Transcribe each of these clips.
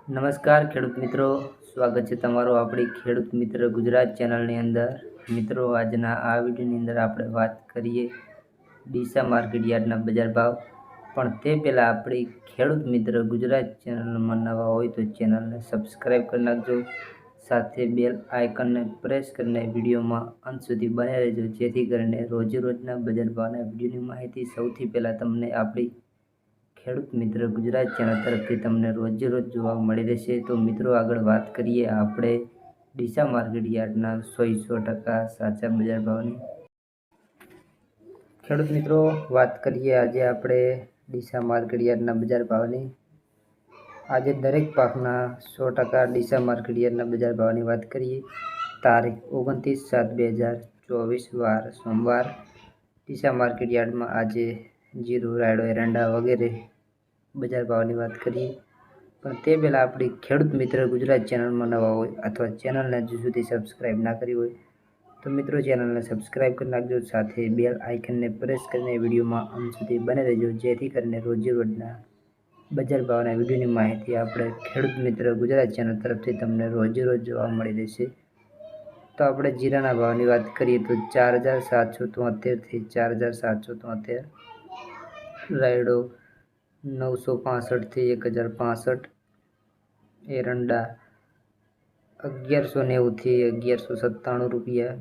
નમસ્કાર ખેડૂત મિત્રો, સ્વાગત છે તમારું આપણી ખેડૂત મિત્ર ગુજરાત ચેનલની અંદર। મિત્રો, આજના આ વિડીયોની અંદર આપણે વાત કરીએ ડીસા માર્કેટ યાર્ડના બજાર ભાવ। પણ તે પહેલાં આપણી ખેડૂત મિત્ર ગુજરાત ચેનલમાં નવા હોય તો ચેનલને સબસ્ક્રાઈબ કરી નાખજો, સાથે બેલ આઇકનને પ્રેસ કરીને વિડીયોમાં અંત સુધી બન્યા રહેજો, જેથી કરીને રોજના બજાર ભાવના વિડીયોની માહિતી સૌથી પહેલાં તમને આપણી ખેડૂત મિત્ર ગુજરાત ચેનલ તરફથી તમને રોજ જોવા મળી રહેશે। તો મિત્રો, આગળ વાત કરીએ આપણે ડીસા માર્કેટ યાર્ડના 100% સાચા બજાર ભાવની। ખેડૂત મિત્રો, વાત કરીએ આજે આપણે ડીસા માર્કેટ યાર્ડના બજાર ભાવની। આજે દરેક પાકના 100% ડીસા માર્કેટ યાર્ડના બજાર ભાવની વાત કરીએ। તારીખ 29/7/2024 વાર સોમવાર। ડીસા માર્કેટ યાર્ડમાં આજે જીરું, રાયડો, એરંડા વગેરે બજાર ભાવની વાત કરીએ। પણ તે પહેલાં આપણી ખેડૂત મિત્ર ગુજરાત ચેનલમાં નવા હોય અથવા ચેનલને હજુ સુધી સબસ્ક્રાઈબ ના કરી હોય તો મિત્રો ચેનલને સબસ્ક્રાઈબ કરી નાખજો, સાથે બેલ આઇકનને પ્રેસ કરીને વિડીયોમાં અંત સુધી બને રહેજો, જેથી કરીને રોજના બજાર ભાવના વિડીયોની માહિતી આપણે ખેડૂત મિત્ર ગુજરાત ચેનલ તરફથી તમને રોજ જોવા મળી રહેશે। તો આપણે જીરાના ભાવની વાત કરીએ તો 4773થી 4773, રાયડો 965થી 1065, એરંડા 1190થી 1197 રૂપિયા,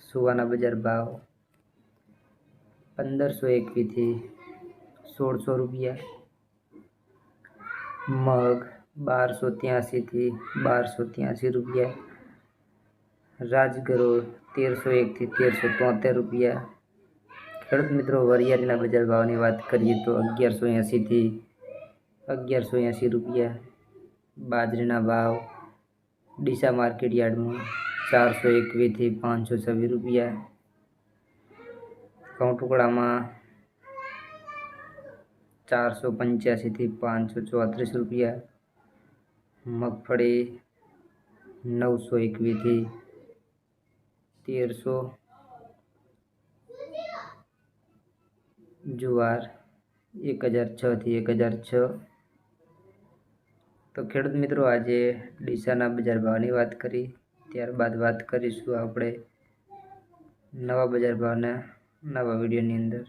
સુવાના બજાર ભાવ 1521થી 1600 રૂપિયા, મગ 1283થી 1283 રૂપિયા, રાજગરો 1301થી 1373 રૂપિયા। ખેડૂત મિત્રો, વરિયાળીના બજાર ભાવની વાત કરીએ તો 1180થી 1180 રૂપિયા। બાજરીના ભાવ ડીસા માર્કેટ યાર્ડમાં 421થી 526 રૂપિયા। ઘઉં ટુકડામાં 485થી 534 રૂપિયા। મગફળી 921થી 1300, જુવાર 1006થી 1006। તો ખેડૂત મિત્રો, આજે ડીસાના બજાર ભાવની વાત કરી, ત્યારબાદ વાત કરીશું આપણે નવા બજાર ભાવના નવા વિડીયોની અંદર।